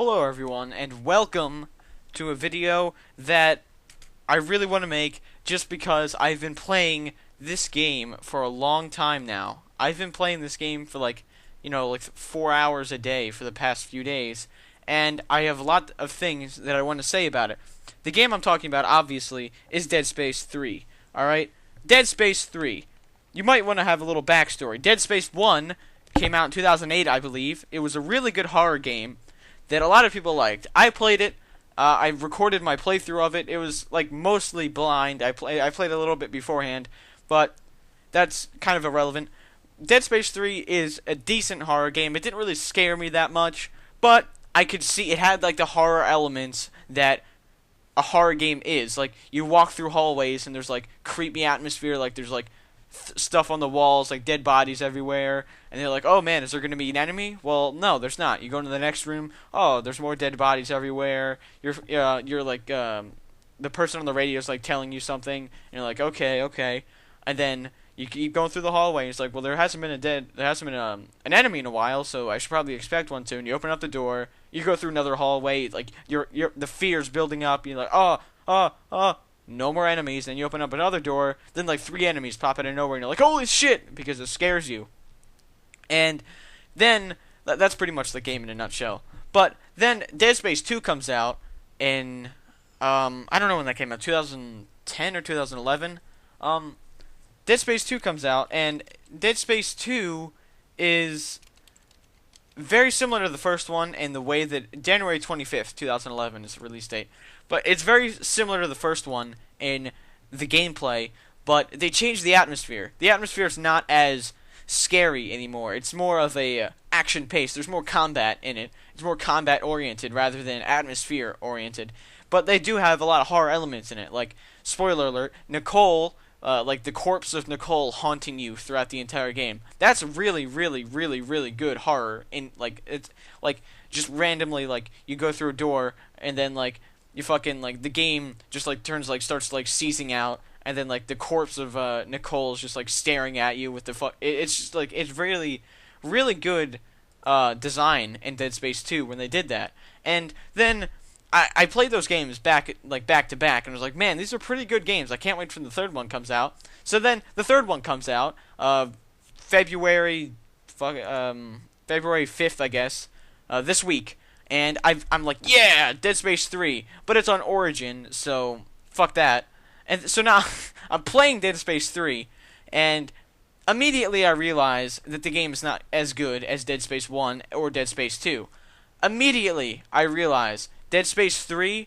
Hello everyone, and welcome to a video that I really want to make just because I've been playing this game for a long time now. I've been playing this game for like 4 hours a day for the past few days, and I have a lot of things that I want to say about it. The game I'm talking about, obviously, is Dead Space 3, alright? Dead Space 3. You might want to have a little backstory. Dead Space 1 came out in 2008, I believe. It was a really good horror game that a lot of people liked. I played it. I recorded my playthrough of it. It was like mostly blind. I played a little bit beforehand, but that's kind of irrelevant. Dead Space 3 is a decent horror game. It didn't really scare me that much, but I could see it had like the horror elements that a horror game is. Like, you walk through hallways and there's like creepy atmosphere, like there's like stuff on the walls, like dead bodies everywhere, and they're like, oh man, is there going to be an enemy? Well, no, there's not. You go into the next room, oh, there's more dead bodies everywhere. You're like, the person on the radio is like telling you something, and you're like, okay, and then you keep going through the hallway, and it's like, well, there hasn't been an enemy in a while, so I should probably expect one soon. You open up the door, you go through another hallway, like the fear's building up, you're like, oh, no more enemies. Then you open up another door, then like 3 enemies pop out of nowhere, and you're like, holy shit, because it scares you. And then that's pretty much the game in a nutshell. But then Dead Space 2 comes out in I don't know when that came out, 2010 or 2011. Dead Space 2 comes out, and Dead Space 2 is very similar to the first one in the way that January 25th, 2011 is the release date. But it's very similar to the first one in the gameplay, but they changed the atmosphere. The atmosphere is not as scary anymore. It's more of a action pace. There's more combat in it. It's more combat oriented rather than atmosphere oriented. But they do have a lot of horror elements in it. Like, spoiler alert, Nicole, like the corpse of Nicole haunting you throughout the entire game. That's really, really, really, really good horror. In like, it's like just randomly, like, you go through a door and then like you fucking like the game just like starts like seizing out, and then like the corpse of Nicole is just like staring at you with the it's just like, it's really, really good design in Dead Space 2 when they did that. And then I played those games back to back, and was like, man, these are pretty good games. I can't wait till the third one comes out. So then the third one comes out February 5th, I guess, this week. And I'm like, yeah, Dead Space 3, but it's on Origin, so fuck that. And so now I'm playing Dead Space 3, and immediately I realize that the game is not as good as Dead Space 1 or Dead Space 2. Immediately I realize Dead Space 3,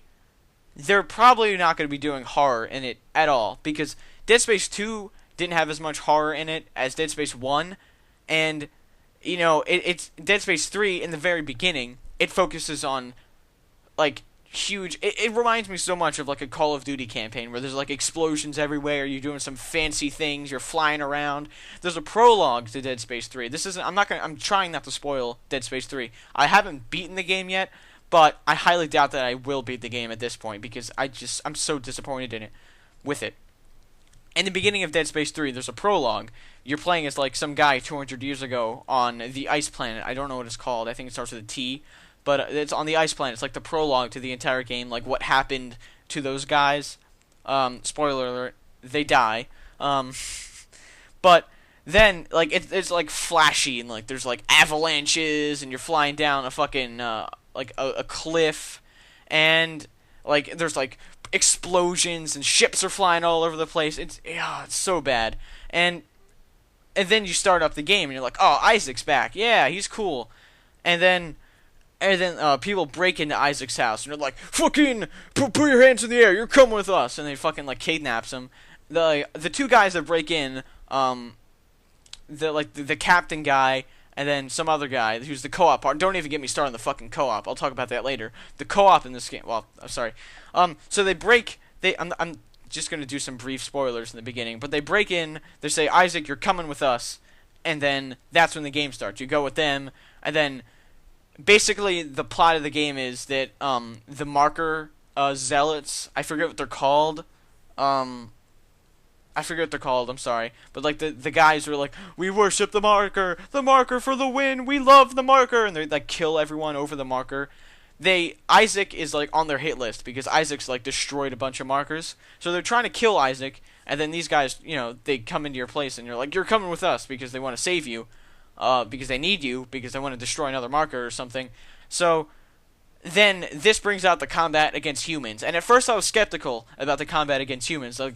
they're probably not going to be doing horror in it at all, because Dead Space 2 didn't have as much horror in it as Dead Space 1, and you know, it's Dead Space 3 in the very beginning. It focuses on like huge. It reminds me so much of like a Call of Duty campaign where there's like explosions everywhere. You're doing some fancy things. You're flying around. There's a prologue to Dead Space 3. This isn't. I'm trying not to spoil Dead Space 3. I haven't beaten the game yet, but I highly doubt that I will beat the game at this point because I'm so disappointed in it, with it. In the beginning of Dead Space 3, there's a prologue. You're playing as like some guy 200 years ago on the ice planet. I don't know what it's called. I think it starts with a T. But it's on the ice planet. It's like the prologue to the entire game, like what happened to those guys. Spoiler alert, they die. But then, like, it's like flashy, and like there's like avalanches, and you're flying down a fucking like a cliff, and like there's like explosions, and ships are flying all over the place. It's so bad. And then you start up the game, and you're like, oh, Isaac's back. Yeah, he's cool. And then people break into Isaac's house, and they're like, fucking, put your hands in the air, you're coming with us, and they fucking, like, kidnaps him. The 2 guys that break in, the captain guy, and then some other guy, who's the co-op part. Don't even get me started on the fucking co-op, I'll talk about that later. The co-op in this game, well, I'm sorry. So I'm just gonna do some brief spoilers in the beginning, but they break in, they say, Isaac, you're coming with us, and then that's when the game starts. You go with them, and then basically, the plot of the game is that the marker zealots, I forget what they're called. I'm sorry. But like the guys were like, we worship the marker for the win, we love the marker, and they like kill everyone over the marker. Isaac is like on their hit list because Isaac's like destroyed a bunch of markers. So they're trying to kill Isaac, and then these guys, they come into your place, and you're like, you're coming with us because they want to save you, because they need you, because they want to destroy another marker or something. So then this brings out the combat against humans. And at first I was skeptical about the combat against humans. Like,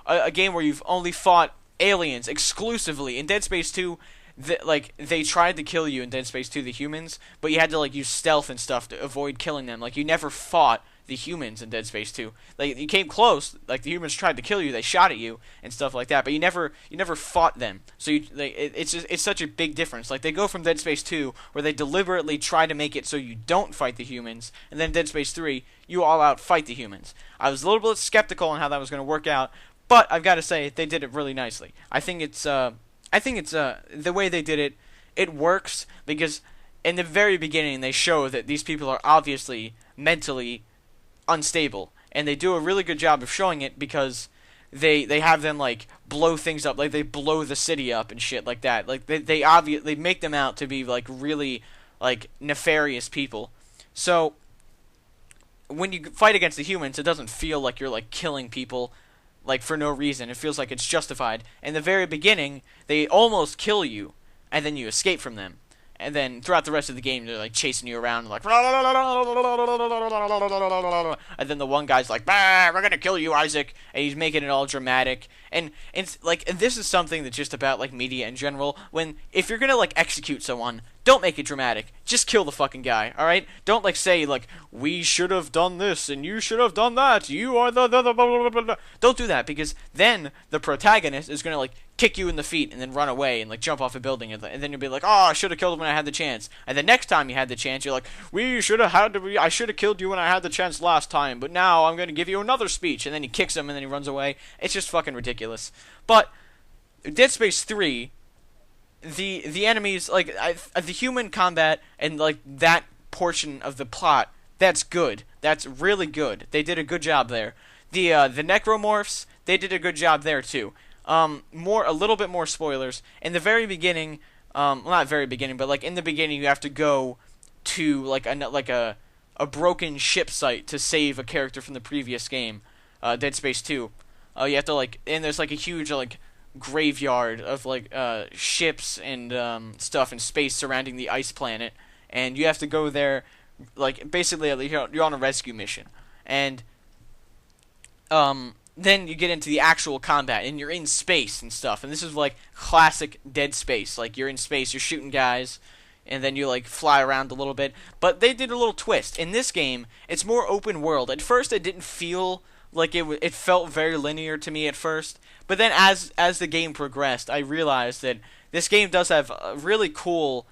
a game where you've only fought aliens exclusively. In Dead Space 2, they tried to kill you in Dead Space 2, the humans, but you had to use stealth and stuff to avoid killing them. Like, you never fought the humans in Dead Space 2. Like, you came close, like the humans tried to kill you, they shot at you and stuff like that, but you never fought them. So it's such a big difference. Like, they go from Dead Space 2 where they deliberately try to make it so you don't fight the humans, and then Dead Space 3 you all out fight the humans. I was a little bit skeptical on how that was going to work out, but I've got to say they did it really nicely. I think it's the way they did it. It works because in the very beginning they show that these people are obviously mentally unstable, and they do a really good job of showing it because they have them blow things up, like they blow the city up and shit like that. Like they make them out to be really nefarious people. So when you fight against the humans, it doesn't feel like you're killing people for no reason. It feels like it's justified. In the very beginning, they almost kill you, and then you escape from them. And then throughout the rest of the game, they're chasing you around, and then the one guy's like, bah, we're gonna kill you, Isaac, and he's making it all dramatic. And it's and this is something that's just about media in general. If you're gonna execute someone, don't make it dramatic. Just kill the fucking guy, all right? Don't say we should have done this and you should have done that. You are the blah, blah, blah, blah. Don't do that, because then the protagonist is gonna kick you in the feet and then run away and jump off a building, and then you'll be like, oh, I should have killed him when I had the chance. And the next time you had the chance, you're like, I should have killed you when I had the chance last time, but now I'm gonna give you another speech. And then he kicks him and then he runs away. It's just fucking ridiculous. But Dead Space 3, the enemies, the human combat and that portion of the plot, that's good. That's really good. They did a good job there. The necromorphs, they did a good job there too. A little bit more spoilers. In the very beginning, well, not very beginning, but in the beginning, you have to go to a broken ship site to save a character from the previous game, Dead Space 2. You have to and there's a huge graveyard of ships and stuff in space surrounding the ice planet, and you have to go there. Basically, you're on a rescue mission, and then you get into the actual combat, and you're in space and stuff. And this is classic Dead Space. You're in space, you're shooting guys, and then you fly around a little bit. But they did a little twist. In this game, it's more open world. At first, it didn't feel it felt very linear to me at first. But then as the game progressed, I realized that this game does have really cool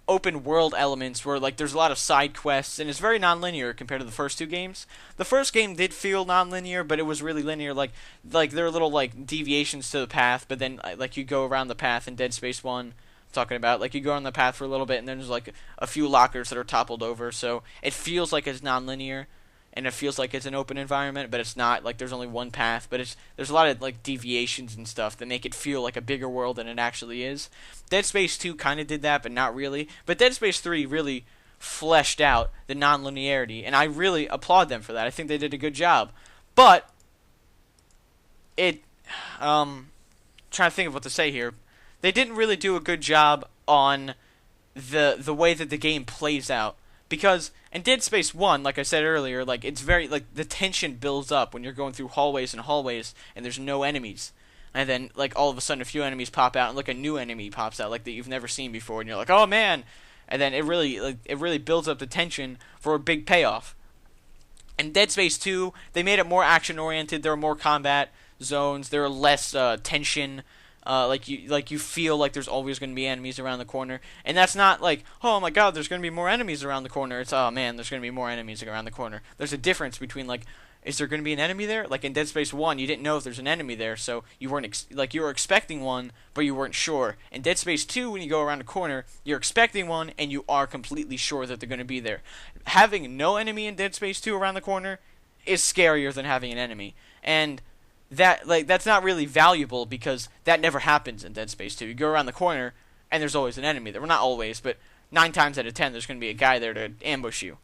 open world elements where there's a lot of side quests, and it's very non-linear compared to the first two games. The first game did feel non-linear, but it was really linear. There are little deviations to the path, but then you go around the path in Dead Space 1. I'm talking about you go on the path for a little bit, and then there's a few lockers that are toppled over, so it feels like it's non-linear. And it feels like it's an open environment, but it's not. There's only one path, but there's a lot of deviations and stuff that make it feel like a bigger world than it actually is. Dead Space 2 kind of did that, but not really. But Dead Space 3 really fleshed out the non-linearity, and I really applaud them for that. I think they did a good job. But trying to think of what to say here. They didn't really do a good job on the way that the game plays out. Because in Dead Space 1, like I said earlier, it's very, the tension builds up when you're going through hallways and hallways and there's no enemies. And then, all of a sudden a few enemies pop out and, a new enemy pops out, that you've never seen before. And you're like, oh, man! And then it really builds up the tension for a big payoff. In Dead Space 2, they made it more action-oriented. There were more combat zones. There were less tension. You feel like there's always going to be enemies around the corner. And that's not oh my god, there's going to be more enemies around the corner. It's, oh man, there's going to be more enemies around the corner. There's a difference between, is there going to be an enemy there? In Dead Space 1, you didn't know if there's an enemy there, so you weren't, you were expecting one, but you weren't sure. In Dead Space 2, when you go around a corner, you're expecting one, and you are completely sure that they're going to be there. Having no enemy in Dead Space 2 around the corner is scarier than having an enemy. And that's not really valuable because that never happens in Dead Space 2. You go around the corner and there's always an enemy there. Well, not always, but 9 times out of 10 there's going to be a guy there to ambush you.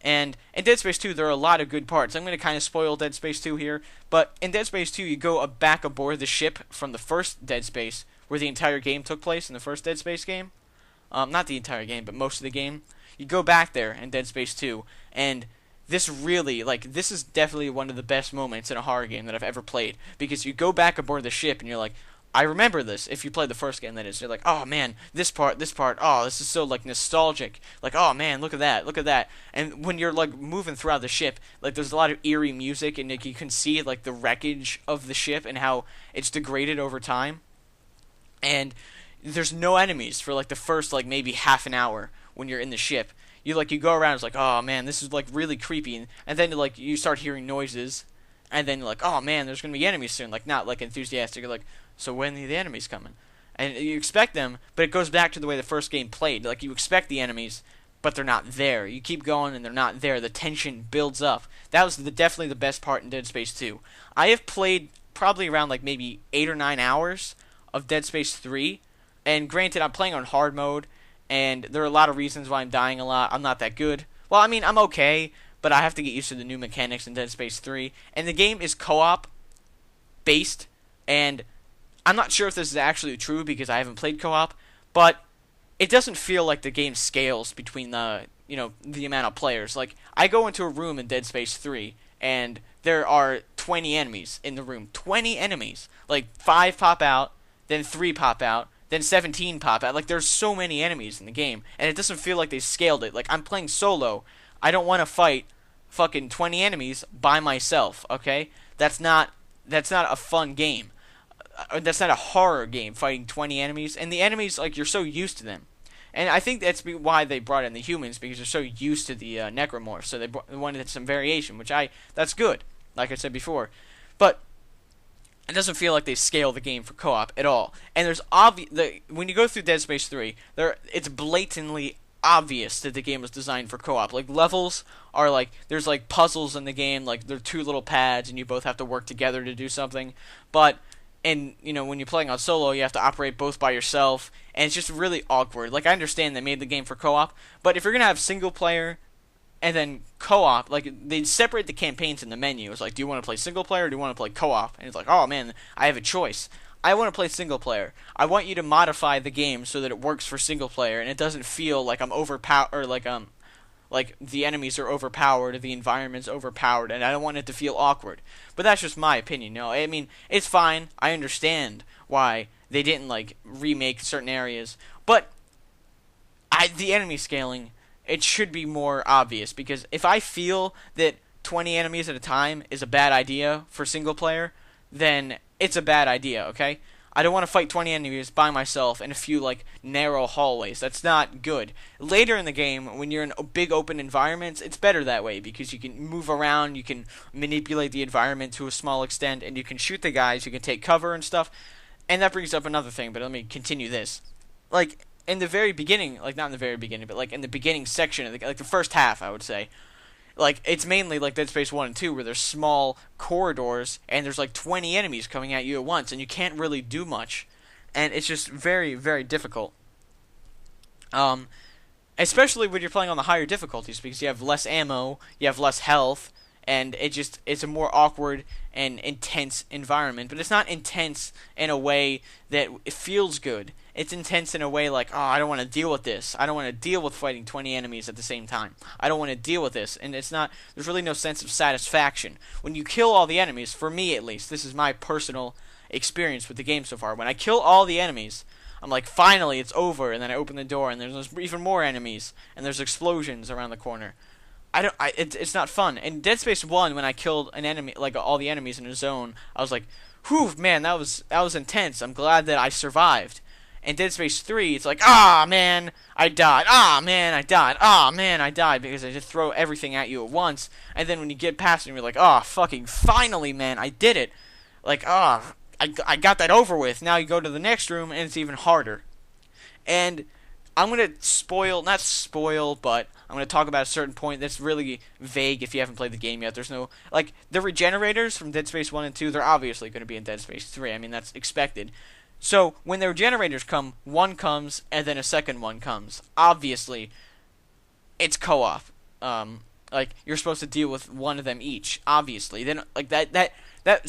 And in Dead Space 2, there are a lot of good parts. I'm going to kind of spoil Dead Space 2 here, but in Dead Space 2, you go back aboard the ship from the first Dead Space, where the entire game took place in the first Dead Space game. Not the entire game, but most of the game. You go back there in Dead Space 2, and this really, this is definitely one of the best moments in a horror game that I've ever played, because you go back aboard the ship, and you're like, I remember this. If you played the first game, that is, you're like, oh man, this part, oh, this is so nostalgic. Like, oh man, look at that. And when you're moving throughout the ship, there's a lot of eerie music, and you can see the wreckage of the ship and how it's degraded over time. And there's no enemies for the first maybe half an hour when you're in the ship. You go around, it's like, oh man, this is really creepy, and then you start hearing noises, and then you're like, oh man, there's gonna be enemies soon. Not enthusiastic. You're like, so when are the enemies coming? And you expect them, but it goes back to the way the first game played. You expect the enemies, but they're not there. You keep going, and they're not there. The tension builds up. That was definitely the best part in Dead Space 2. I have played probably around maybe 8 or 9 hours of Dead Space 3, and granted, I'm playing on hard mode, and there are a lot of reasons why I'm dying a lot. I'm not that good. Well, I mean, I'm okay, but I have to get used to the new mechanics in Dead Space 3. And the game is co-op based, and I'm not sure if this is actually true because I haven't played co-op, but it doesn't feel like the game scales between the amount of players. I go into a room in Dead Space 3, and there are 20 enemies in the room. 20 enemies. 5 pop out, then 3 pop out, then 17 pop out. There's so many enemies in the game, and it doesn't feel like they scaled it. I'm playing solo. I don't want to fight fucking 20 enemies by myself, okay? That's not a fun game. That's not a horror game, fighting 20 enemies. And the enemies, you're so used to them. And I think that's why they brought in the humans, because they're so used to the necromorphs. So they wanted some variation, that's good, like I said before. But it doesn't feel like they scale the game for co-op at all. And there's when you go through Dead Space 3, it's blatantly obvious that the game was designed for co-op. Levels are there's puzzles in the game, there are 2 little pads, and you both have to work together to do something. But when you're playing on solo, you have to operate both by yourself, and it's just really awkward. I understand they made the game for co-op, but if you're gonna have single player and then co-op, they separate the campaigns in the menu. It's do you want to play single player or do you want to play co-op? And it's oh man, I have a choice. I want to play single player. I want you to modify the game so that it works for single player, and it doesn't feel like I'm overpowered, or the enemies are overpowered, or the environment's overpowered, and I don't want it to feel awkward. But that's just my opinion. No, I mean, it's fine. I understand why they didn't remake certain areas, but the enemy scaling, it should be more obvious, because if I feel that 20 enemies at a time is a bad idea for single player, then it's a bad idea, okay? I don't want to fight 20 enemies by myself in a few, narrow hallways. That's not good. Later in the game, when you're in big open environments, it's better that way, because you can move around, you can manipulate the environment to a small extent, and you can shoot the guys, you can take cover and stuff. And that brings up another thing, but let me continue this. In the very beginning, not in the very beginning, but, in the beginning section, of the first half, I would say, it's mainly Dead Space 1 and 2, where there's small corridors, and there's 20 enemies coming at you at once, and you can't really do much. And it's just very, very difficult. Especially when you're playing on the higher difficulties, because you have less ammo, you have less health, and it's a more awkward and intense environment. But it's not intense in a way that it feels good. It's intense in a way oh, I don't want to deal with this. I don't want to deal with fighting 20 enemies at the same time. I don't want to deal with this. And there's really no sense of satisfaction. When you kill all the enemies, for me at least, this is my personal experience with the game so far. When I kill all the enemies, I'm finally, it's over. And then I open the door, and there's even more enemies. And there's explosions around the corner. It's not fun. In Dead Space 1, when I killed an enemy, all the enemies in a zone, I was whew, man, that was intense. I'm glad that I survived. In Dead Space 3, it's ah, man, I died. Ah, man, I died. Ah, man, I died. Because I just throw everything at you at once. And then when you get past it, you're oh, fucking finally, man, I did it. I got that over with. Now you go to the next room, and it's even harder. And I'm going to not spoil, but I'm going to talk about a certain point that's really vague if you haven't played the game yet. There's no, the regenerators from Dead Space 1 and 2, they're obviously going to be in Dead Space 3. I mean, that's expected. So, when the regenerators come, one comes, and then a second one comes. Obviously, it's co-op. like you're supposed to deal with one of them each. Obviously, then like that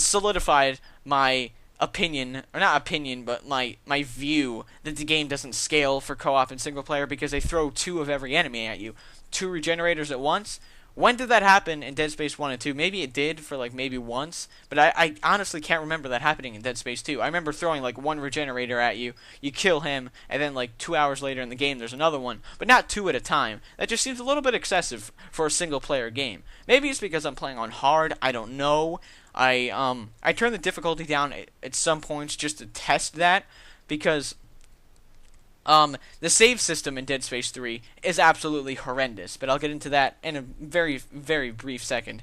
solidified my opinion, or not opinion, but my view that the game doesn't scale for co-op and single player because they throw 2 of every enemy at you, 2 regenerators at once. When did that happen in Dead Space 1 and 2? Maybe it did for like maybe once, but I honestly can't remember that happening in Dead Space 2. I remember throwing like 1 regenerator at you, you kill him, and then like 2 hours later in the game there's another one, but not 2 at a time. That just seems a little bit excessive for a single player game. Maybe it's because I'm playing on hard, I don't know. I turned the difficulty down at some points just to test that, because the save system in Dead Space 3 is absolutely horrendous, but I'll get into that in a very, very brief second.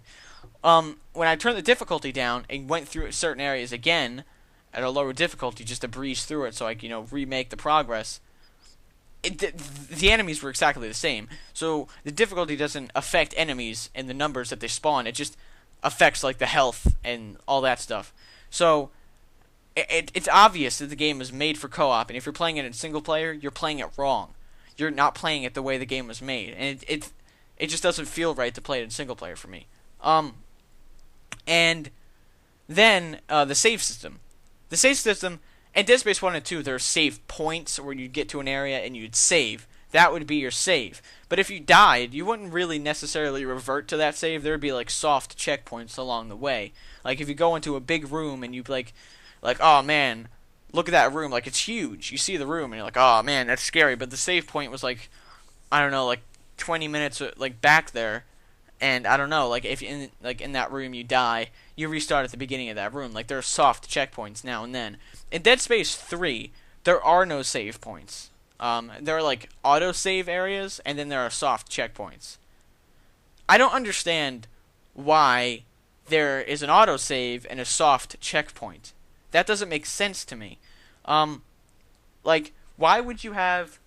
When I turned the difficulty down and went through certain areas again at a lower difficulty just to breeze through it so I can, remake the progress, the enemies were exactly the same. So the difficulty doesn't affect enemies and the numbers that they spawn. It just affects like the health and all that stuff. So it's obvious that the game was made for co-op, and if you're playing it in single player, you're playing it wrong. You're not playing it the way the game was made, and it just doesn't feel right to play it in single player for me. And then the save system. The save system in Dead Space 1 and 2, there are save points where you'd get to an area and you'd save. That would be your save. But if you died, you wouldn't really necessarily revert to that save. There would be like soft checkpoints along the way. Like if you go into a big room and you like, oh man, look at that room, like it's huge. You see the room and you're like, oh man, that's scary. But the save point was like, I don't know, like 20 minutes like back there, and I don't know, like if in that room you die, you restart at the beginning of that room. Like there are soft checkpoints now and then. In Dead Space 3, there are no save points. There are like auto-save areas, and then there are soft checkpoints. I don't understand why there is an auto-save and a soft checkpoint. That doesn't make sense to me. Like, why would you have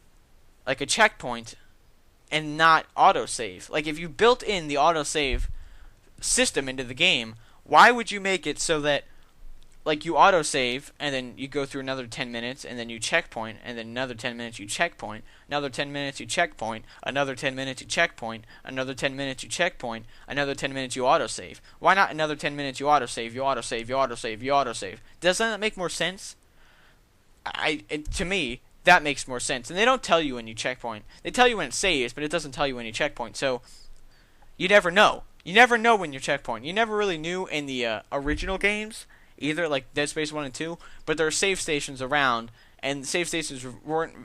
like a checkpoint and not auto-save? Like, if you built in the auto-save system into the game, why would you make it so that like you autosave and then you go through another 10 minutes and then you checkpoint, and then another 10 minutes you checkpoint, another 10 minutes you checkpoint, another 10 minutes you checkpoint, another 10 minutes you checkpoint, another 10 minutes you autosave? Why not another 10 minutes you autosave, you autosave, you autosave, you autosave? Doesn't that make more sense? To me, that makes more sense. And they don't tell you when you checkpoint. They tell you when it saves, but it doesn't tell you when you checkpoint. So you never know. You never know when you're checkpoint. You never really knew in the original games, either like Dead Space 1 and 2, but there are save stations around, and save stations weren't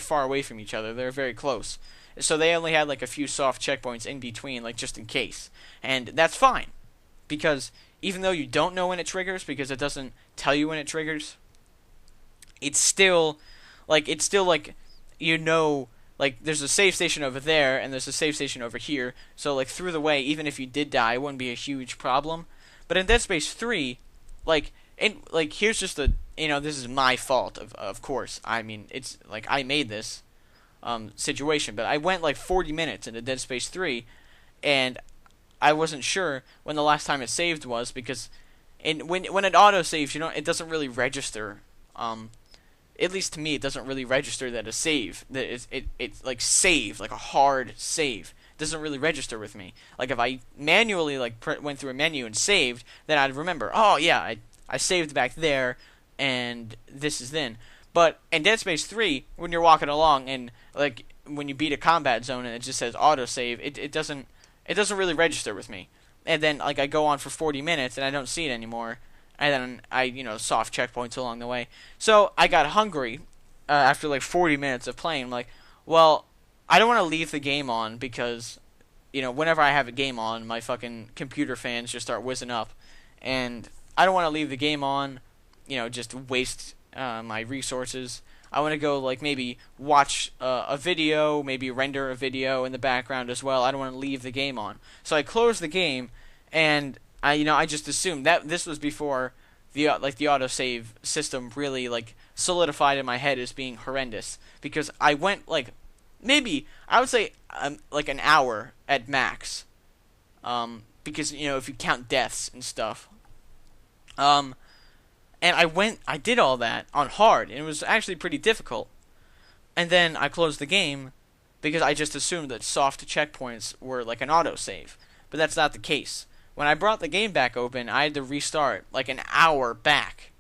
far away from each other. They were very close. So they only had like a few soft checkpoints in between, like just in case. And that's fine, because even though you don't know when it triggers, because it doesn't tell you when it triggers, it's still like there's a save station over there and there's a save station over here. So like through the way, even if you did die, it wouldn't be a huge problem. But in Dead Space 3, here's just this is my fault, of course. I mean, it's like I made this situation, but I went like 40 minutes into Dead Space 3, and I wasn't sure when the last time it saved was, because when it auto saves, it doesn't really register. At least to me, it doesn't really register that a save, that it's like save, like a hard save. Doesn't really register with me. Like if I manually went through a menu and saved, then I'd remember, oh yeah, I saved back there, and this is then. But in Dead Space 3, when you're walking along and like when you beat a combat zone and it just says autosave, it doesn't really register with me. And then like I go on for 40 minutes and I don't see it anymore, and then I soft checkpoints along the way. So I got hungry after like 40 minutes of playing. I'm like, well, I don't want to leave the game on, because whenever I have a game on, my fucking computer fans just start whizzing up, and I don't want to leave the game on, just waste my resources. I want to go like maybe watch a video, maybe render a video in the background as well. I don't want to leave the game on. So I closed the game, and I just assumed that this was before the autosave system really like solidified in my head as being horrendous, because I went like maybe I would say like an hour at max, because if you count deaths and stuff. And I did all that on hard, and it was actually pretty difficult. And then I closed the game, because I just assumed that soft checkpoints were like an autosave. But that's not the case. When I brought the game back open, I had to restart like an hour back.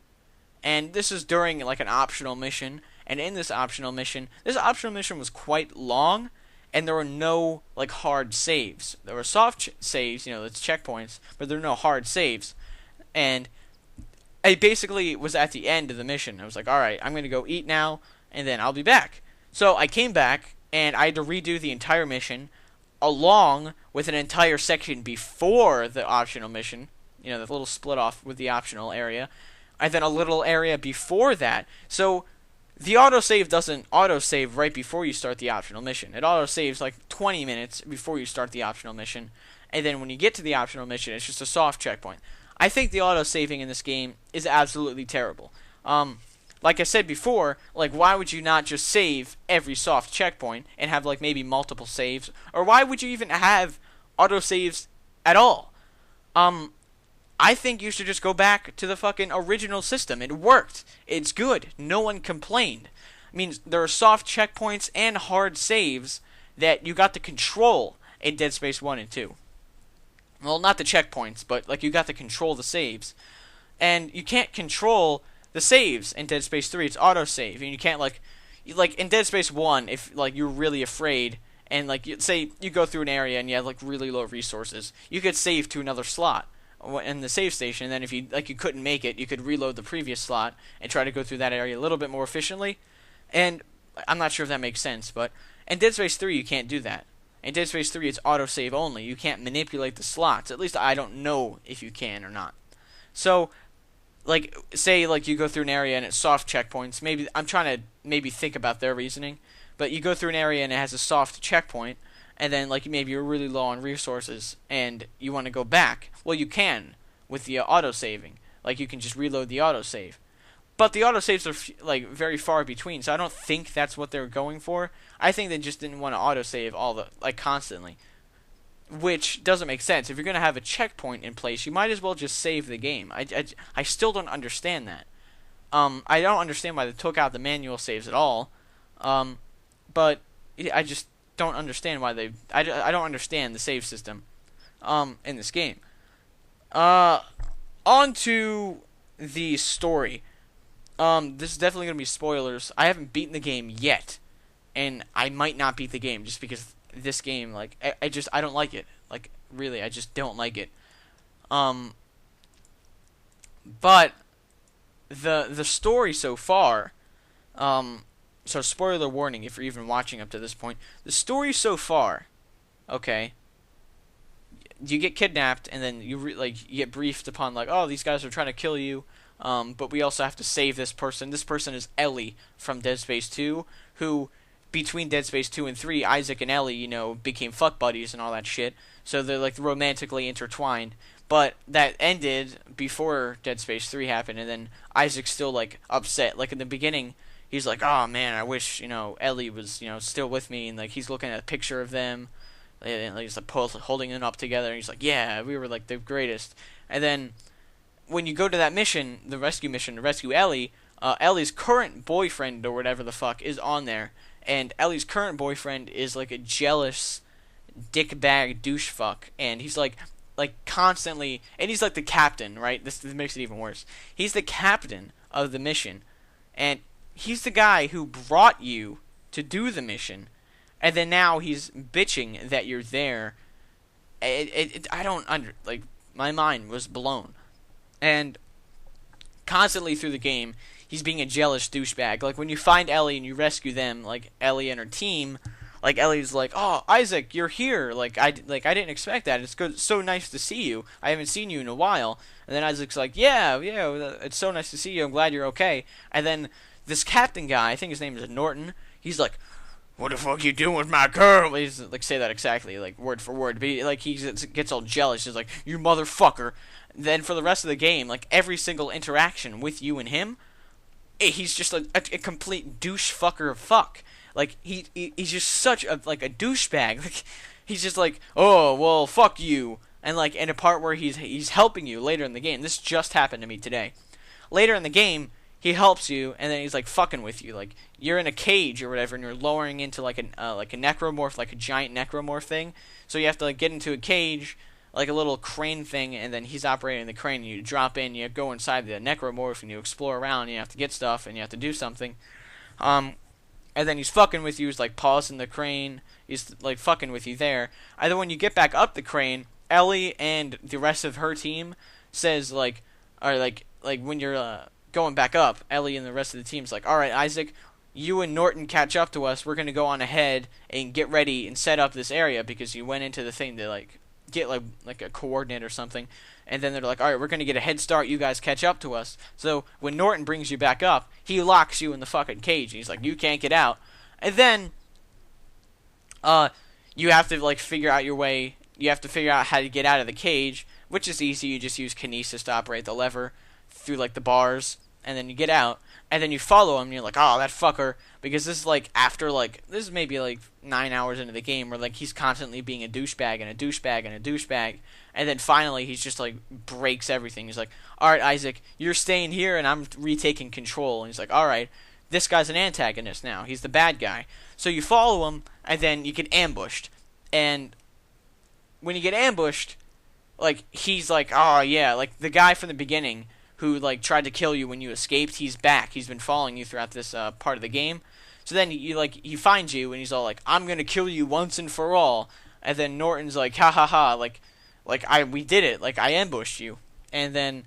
And this is during like an optional mission. And in this optional mission was quite long, and there were no like hard saves. There were soft saves, that's checkpoints, but there were no hard saves. And I basically was at the end of the mission. I was like, alright, I'm going to go eat now, and then I'll be back. So I came back, and I had to redo the entire mission, along with an entire section before the optional mission, the little split off with the optional area, and then a little area before that. So the autosave doesn't autosave right before you start the optional mission. It autosaves like 20 minutes before you start the optional mission, and then when you get to the optional mission, it's just a soft checkpoint. I think the autosaving in this game is absolutely terrible. Like I said before, like, why would you not just save every soft checkpoint and have like maybe multiple saves? Or why would you even have autosaves at all? I think you should just go back to the fucking original system. It worked. It's good. No one complained. I mean, there are soft checkpoints and hard saves that you got to control in Dead Space 1 and 2. Well, not the checkpoints, but like you got to control the saves. And you can't control the saves in Dead Space 3. It's autosave. And you can't like in Dead Space 1, if like you're really afraid and like say you go through an area and you have like really low resources, you could save to another slot in the save station, and then if you couldn't make it, you could reload the previous slot and try to go through that area a little bit more efficiently. And I'm not sure if that makes sense, but in Dead Space 3 you can't do that. In Dead Space 3 it's autosave only. You can't manipulate the slots. At least I don't know if you can or not. So like say like you go through an area and it's soft checkpoints. Maybe I'm trying to maybe think about their reasoning, but you go through an area and it has a soft checkpoint, and then like maybe you're really low on resources and you want to go back. Well, you can with the autosaving. Like you can just reload the autosave. But the autosaves are like very far between, so I don't think that's what they're going for. I think they just didn't want to autosave all the constantly, which doesn't make sense. If you're gonna have a checkpoint in place, you might as well just save the game. I still don't understand that. I don't understand why they took out the manual saves at all. But I just don't understand why they. I don't understand the save system. In this game. On to the story. This is definitely going to be spoilers. I haven't beaten the game yet, and I might not beat the game just because this game, like, I don't like it. Like, really, I just don't like it. But the story so far, so spoiler warning if you're even watching up to this point. The story so far, okay, you get kidnapped and then you get briefed upon like, oh, these guys are trying to kill you. But we also have to save this person. This person is Ellie from Dead Space 2, who, between Dead Space 2 and 3, Isaac and Ellie, became fuck buddies and all that shit. So they're, like, romantically intertwined. But that ended before Dead Space 3 happened, and then Isaac's still, like, upset. Like, in the beginning, he's like, oh, man, I wish, Ellie was, still with me. And, like, he's looking at a picture of them. And, like, he's, like, holding them up together. And he's like, yeah, we were, like, the greatest. And then when you go to that mission, the rescue mission, to rescue Ellie, Ellie's current boyfriend, or whatever the fuck, is on there. And Ellie's current boyfriend is, like, a jealous dickbag douche fuck. And he's, like constantly, and he's, like, the captain, right? This makes it even worse. He's the captain of the mission. And he's the guy who brought you to do the mission. And then now he's bitching that you're there. I don't like, my mind was blown. And constantly through the game, he's being a jealous douchebag. Like, when you find Ellie and you rescue them, like, Ellie and her team, like, Ellie's like, oh, Isaac, you're here. Like, I didn't expect that. It's good, so nice to see you. I haven't seen you in a while. And then Isaac's like, yeah, it's so nice to see you. I'm glad you're okay. And then this captain guy, I think his name is Norton, he's like, what the fuck you doing with my girl? He's like, say that exactly, like, word for word. But he gets all jealous. He's like, you motherfucker. Then for the rest of the game, like, every single interaction with you and him, he's just a complete douche fucker fuck. Like, he's just such a douchebag. Like, he's just like, oh, well, fuck you. And, like, in a part where he's helping you later in the game. This just happened to me today. Later in the game, he helps you, and then he's like fucking with you. Like you're in a cage or whatever, and you're lowering into like a necromorph, like a giant necromorph thing. So you have to like get into a cage, like a little crane thing, and then he's operating the crane. And you drop in, you go inside the necromorph, and you explore around. And you have to get stuff, and you have to do something. And then he's fucking with you. He's like pausing the crane. He's like fucking with you there. Either when you get back up the crane, Ellie and the rest of her team says like, or like when you're going back up, Ellie and the rest of the team's like, all right, Isaac, you and Norton catch up to us. We're gonna go on ahead and get ready and set up this area because you went into the thing to like get like a coordinate or something. And then they're like, all right, we're going to get a head start. You guys catch up to us. So when Norton brings you back up, he locks you in the fucking cage. And he's like, you can't get out. And then you have to, like, figure out your way. You have to figure out how to get out of the cage, which is easy. You just use kinesis to operate the lever through, like, the bars. And then you get out. And then you follow him, and you're like, oh, that fucker. Because this is, like, after, like, this is maybe, like, 9 hours into the game where, like, he's constantly being a douchebag and a douchebag and a douchebag. And then finally, he's just, like, breaks everything. He's like, all right, Isaac, you're staying here, and I'm retaking control. And he's like, all right, this guy's an antagonist now. He's the bad guy. So you follow him, and then you get ambushed. And when you get ambushed, like, he's like, oh, yeah, like, the guy from the beginning who, like, tried to kill you when you escaped, he's back. He's been following you throughout this part of the game. So then, he finds you, and he's all like, I'm gonna kill you once and for all. And then Norton's like, ha ha ha, we did it. Like, I ambushed you. And then,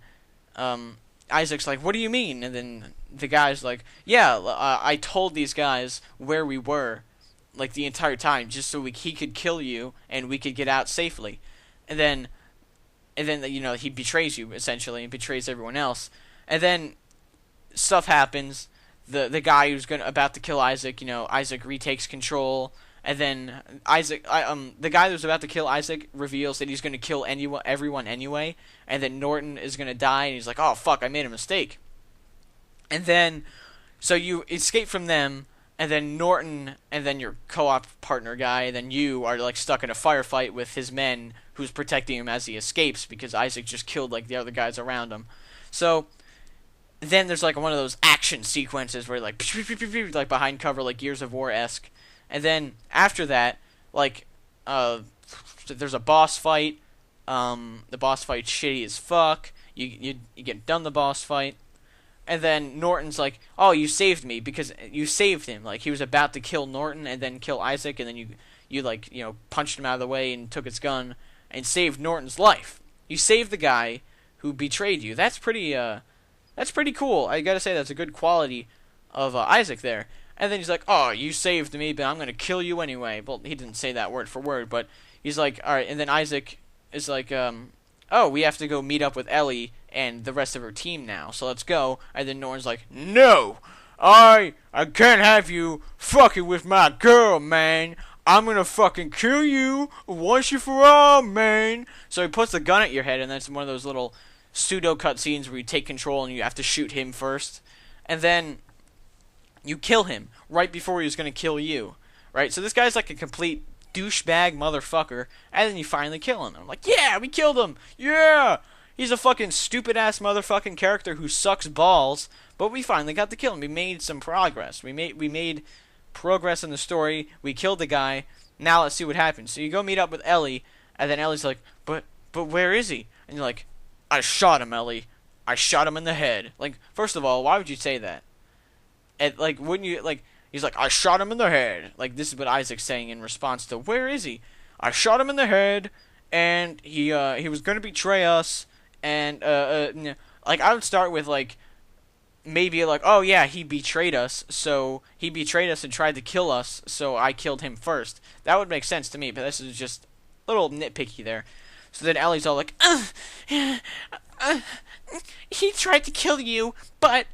Isaac's like, what do you mean? And then the guy's like, yeah, I told these guys where we were, like, the entire time, just so he could kill you, and we could get out safely. And then, you know, he betrays you, essentially, and betrays everyone else. And then stuff happens. The guy who's about to kill Isaac, you know, Isaac retakes control. And then the guy who's about to kill Isaac reveals that he's going to kill everyone anyway. And then Norton is going to die, and he's like, oh, fuck, I made a mistake. And then, so you escape from them, and then Norton, and then your co-op partner guy, and then you are, like, stuck in a firefight with his men, who's protecting him as he escapes, because Isaac just killed, like, the other guys around him. So then there's, like, one of those action sequences where, like, like, behind cover, like, Gears of War-esque. And then after that, like, there's a boss fight. The boss fight's shitty as fuck. You get done the boss fight. And then Norton's like, oh, you saved me, because you saved him. Like, he was about to kill Norton and then kill Isaac, and then you like, you know, punched him out of the way and took his gun and saved Norton's life. You saved the guy who betrayed you. That's pretty cool. I gotta say, that's a good quality of Isaac there. And then he's like, oh, you saved me, but I'm gonna kill you anyway. Well, he didn't say that word for word, but he's like, alright, and then Isaac is like, oh, we have to go meet up with Ellie and the rest of her team now, so let's go. And then Norton's like, no, I can't have you fucking with my girl, man. I'm gonna fucking kill you once and for all, man. So he puts the gun at your head, and that's one of those little pseudo cutscenes where you take control and you have to shoot him first. And then you kill him right before he was gonna kill you, right? So this guy's like a complete douchebag motherfucker, and then you finally kill him. I'm like, yeah, we killed him, yeah! He's a fucking stupid-ass motherfucking character who sucks balls, but we finally got to kill him. We made some progress. We made progress in the story. We killed the guy. Now let's see what happens. So you go meet up with Ellie, and then Ellie's like, but where is he? And you're like, I shot him, Ellie. I shot him in the head. Like, first of all, why would you say that? And, like, wouldn't you, like, he's like, I shot him in the head. Like, this is what Isaac's saying in response to, where is he? I shot him in the head, and he was going to betray us, and, like, I would start with, like, maybe, like, oh, yeah, he betrayed us, and tried to kill us, so I killed him first. That would make sense to me, but this is just a little nitpicky there. So then Ellie's all like, he tried to kill you, but,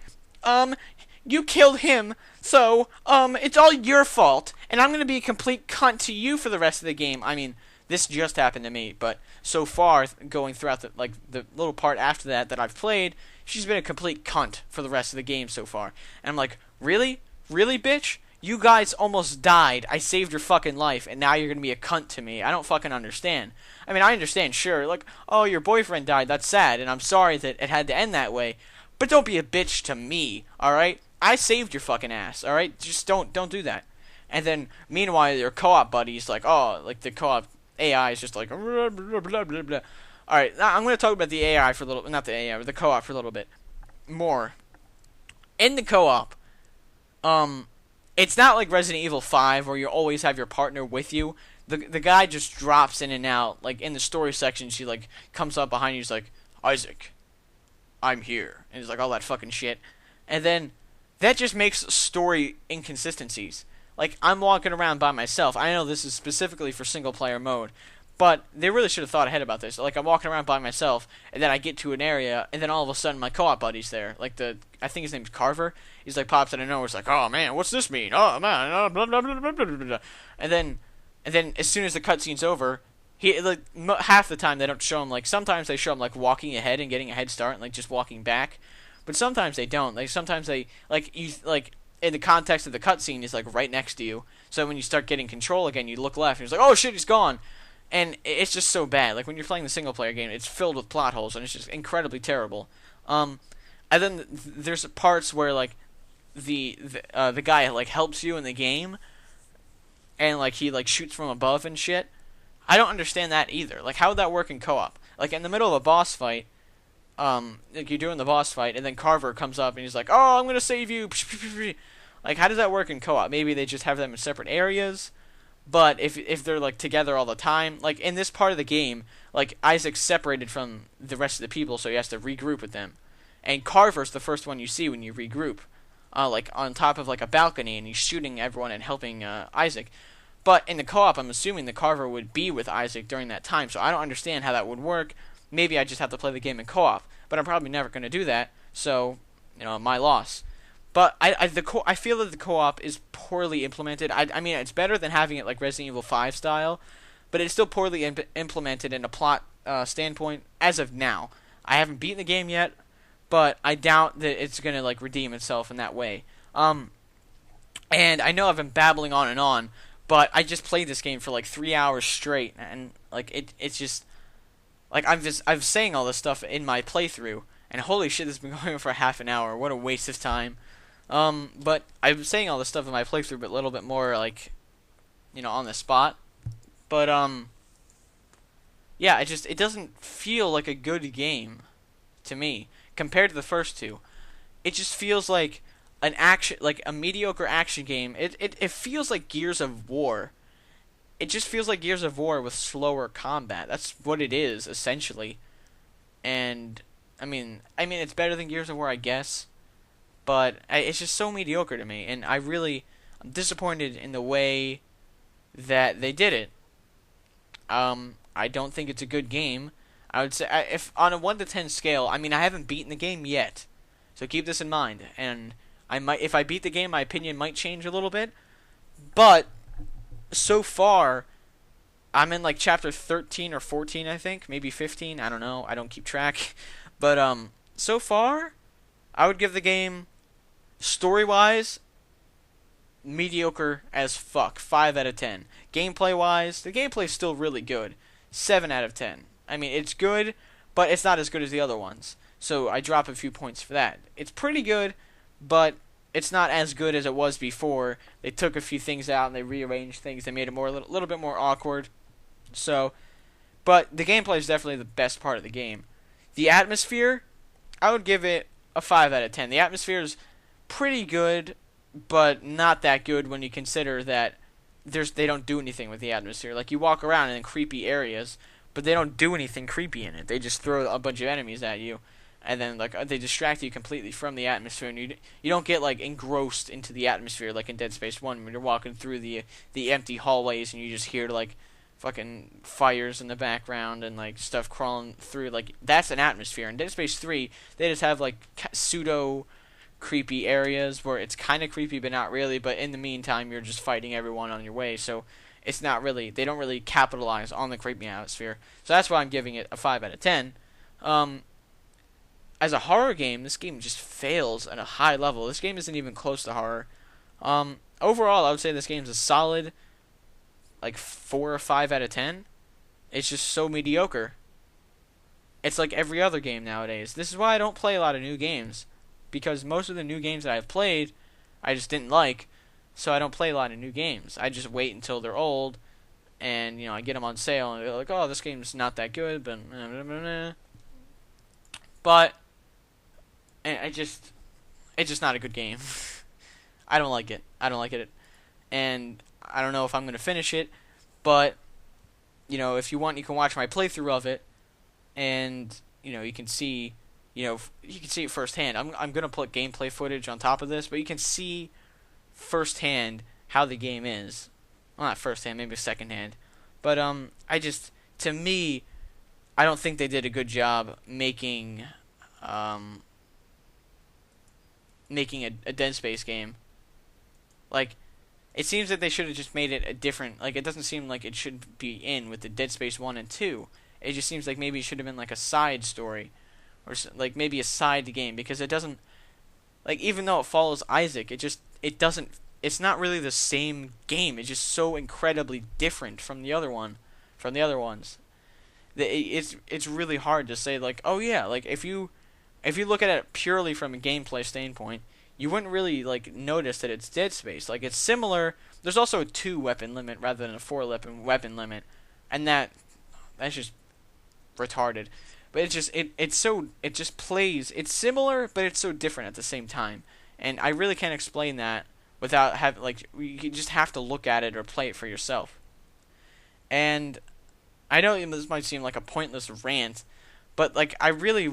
you killed him, so, it's all your fault, and I'm gonna be a complete cunt to you for the rest of the game. I mean, this just happened to me, but so far, going throughout the little part after that I've played, she's been a complete cunt for the rest of the game so far. And I'm like, really? Really, bitch? You guys almost died. I saved your fucking life, and now you're gonna be a cunt to me. I don't fucking understand. I mean, I understand, sure, like, oh, your boyfriend died, that's sad, and I'm sorry that it had to end that way, But don't be a bitch to me, alright? I saved your fucking ass, alright? Just don't do that. And then, meanwhile, your co-op buddies, like, oh, like, the co-op AI is just like, blah, blah, blah, blah, blah. Alright, now I'm going to talk about the AI for a little, not the AI, but the co-op for a little bit more. In the co-op, it's not like Resident Evil 5 where you always have your partner with you. The guy just drops in and out. Like, in the story section, she, like, comes up behind you, he's like, Isaac, I'm here. And he's like, all that fucking shit. And then, that just makes story inconsistencies. Like, I'm walking around by myself. I know this is specifically for single-player mode, but they really should have thought ahead about this. Like, I'm walking around by myself, and then I get to an area, and then all of a sudden my co-op buddy's there. Like, I think his name's Carver. He's like, pops out of nowhere. It's like, oh, man, what's this mean? Oh, man, blah, blah, blah, blah, blah, blah. And then as soon as the cutscene's over, like, half the time they don't show him, like, sometimes they show him, like, walking ahead and getting a head start, and, like, just walking back. But sometimes they don't. Like, sometimes they, like, in the context of the cutscene, he's, like, right next to you. So when you start getting control again, you look left, and he's like, oh, shit, he's gone. And it's just so bad. Like, when you're playing the single-player game, it's filled with plot holes, and it's just incredibly terrible. And then there's parts where, like, the guy, like, helps you in the game, and, like, he, like, shoots from above and shit. I don't understand that either. Like, how would that work in co-op? Like, in the middle of a boss fight, like, you're doing the boss fight, and then Carver comes up, and he's like, oh, I'm gonna save you. Like, how does that work in co-op? Maybe they just have them in separate areas. But if they're, like, together all the time, like, in this part of the game, like, Isaac's separated from the rest of the people, so he has to regroup with them. And Carver's the first one you see when you regroup, like, on top of, like, a balcony, and he's shooting everyone and helping Isaac. But in the co-op, I'm assuming the Carver would be with Isaac during that time, so I don't understand how that would work. Maybe I just have to play the game in co-op, but I'm probably never going to do that, so, you know, my loss. But I feel that the co-op is poorly implemented. I mean, it's better than having it like Resident Evil 5 style, but it's still poorly implemented in a plot standpoint as of now. I haven't beaten the game yet, but I doubt that it's going to like redeem itself in that way. And I know I've been babbling on and on, but I just played this game for like 3 hours straight, and like it's just like I'm saying all this stuff in my playthrough, and holy shit, this has been going on for half an hour. What a waste of time. But I'm saying all this stuff in my playthrough, but a little bit more, like, you know, on the spot. But, yeah, it doesn't feel like a good game to me, compared to the first two. It just feels like a mediocre action game. It feels like Gears of War. It just feels like Gears of War with slower combat. That's what it is, essentially. And, I mean, it's better than Gears of War, I guess. But it's just so mediocre to me, and I'm disappointed in the way that they did it. I don't think it's a good game. I would say, if on a 1 to 10 scale, I mean, I haven't beaten the game yet, so keep this in mind. And if I beat the game, my opinion might change a little bit. But so far, I'm in like chapter 13 or 14, I think, maybe 15. I don't know. I don't keep track. But so far, I would give the game, story-wise, mediocre as fuck. 5 out of 10. Gameplay-wise, the gameplay's still really good. 7 out of 10. I mean, it's good, but it's not as good as the other ones. So I drop a few points for that. It's pretty good, but it's not as good as it was before. They took a few things out and they rearranged things. They made it a little bit more awkward. So, but the gameplay is definitely the best part of the game. The atmosphere, I would give it a 5 out of 10. The atmosphere is pretty good, but not that good when you consider that they don't do anything with the atmosphere. Like, you walk around in creepy areas, but they don't do anything creepy in it. They just throw a bunch of enemies at you, and then like they distract you completely from the atmosphere, and you don't get like engrossed into the atmosphere like in Dead Space 1 when you're walking through the empty hallways and you just hear like fucking fires in the background and like stuff crawling through. Like, that's an atmosphere. In Dead Space 3, they just have like pseudo creepy areas where it's kind of creepy but not really, but in the meantime you're just fighting everyone on your way, so it's not really, they don't really capitalize on the creepy atmosphere. So that's why I'm giving it a 5 out of 10. As a horror game, this game just fails at a high level. This game isn't even close to horror. Overall, I would say this game's a solid like 4 or 5 out of 10. It's just so mediocre. it's like every other game nowadays. This is why I don't play a lot of new games, because most of the new games that I've played, I just didn't like, so I don't play a lot of new games. I just wait until they're old, and I get them on sale, and they're like, oh, this game's not that good, but it's just not a good game. I don't like it. I don't like it, and I don't know if I'm gonna finish it, but if you want, you can watch my playthrough of it, and you can see, you can see it firsthand. I'm gonna put gameplay footage on top of this, but you can see firsthand how the game is. Well, not firsthand, maybe secondhand, but to me, I don't think they did a good job making a Dead Space game. Like, it seems that they should have just made it a different, like, it doesn't seem like it should be in with the Dead Space 1 and 2. It just seems like maybe it should have been like a side story, or like maybe a side game, because it doesn't, like, even though it follows Isaac, it doesn't, it's not really the same game. It's just so incredibly different from the other ones. It's really hard to say, like, oh yeah, like, if you look at it purely from a gameplay standpoint, you wouldn't really, like, notice that it's Dead Space. Like, it's similar. There's also a 2 weapon limit rather than a 4 weapon limit, and that's just retarded. But it just plays. It's similar, but it's so different at the same time. And I really can't explain that without having, like, you just have to look at it or play it for yourself. And I know this might seem like a pointless rant, but like I really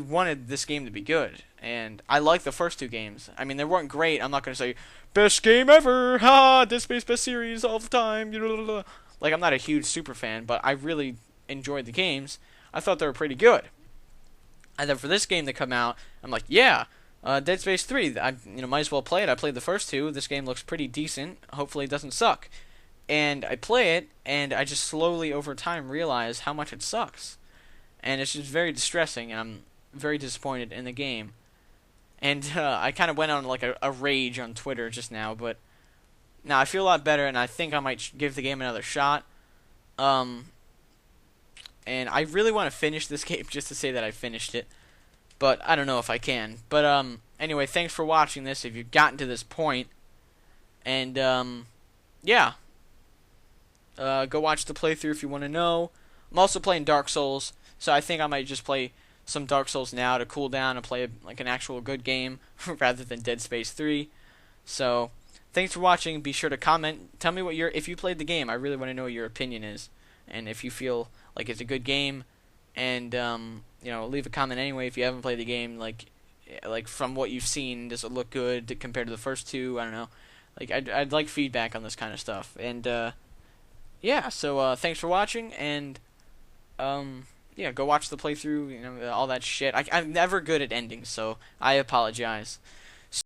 wanted this game to be good, and I like the first 2 games. I mean, they weren't great. I'm not gonna say best game ever, ha, Dead Space best series all the time. Like, I'm not a huge super fan, but I really enjoyed the games. I thought they were pretty good. And then for this game to come out, I'm like, yeah, Dead Space 3. I might as well play it. I played the first 2. This game looks pretty decent. Hopefully, it doesn't suck. And I play it, and I just slowly over time realize how much it sucks. And it's just very distressing, and I'm very disappointed in the game. And I kind of went on like a rage on Twitter just now, but now I feel a lot better, and I think I might give the game another shot. And I really want to finish this game just to say that I finished it, but I don't know if I can. But anyway, thanks for watching this if you've gotten to this point. And yeah, go watch the playthrough if you want to know. I'm also playing Dark Souls, so I think I might just play some Dark Souls now to cool down and play like an actual good game rather than Dead Space 3. So thanks for watching. Be sure to comment. Tell me if you played the game. I really want to know what your opinion is, and if you feel like it's a good game. And leave a comment anyway if you haven't played the game. Like from what you've seen, does it look good compared to the first 2? I don't know. Like I'd like feedback on this kind of stuff. And yeah. So thanks for watching, and yeah, go watch the playthrough. All that shit. I'm never good at endings, so I apologize.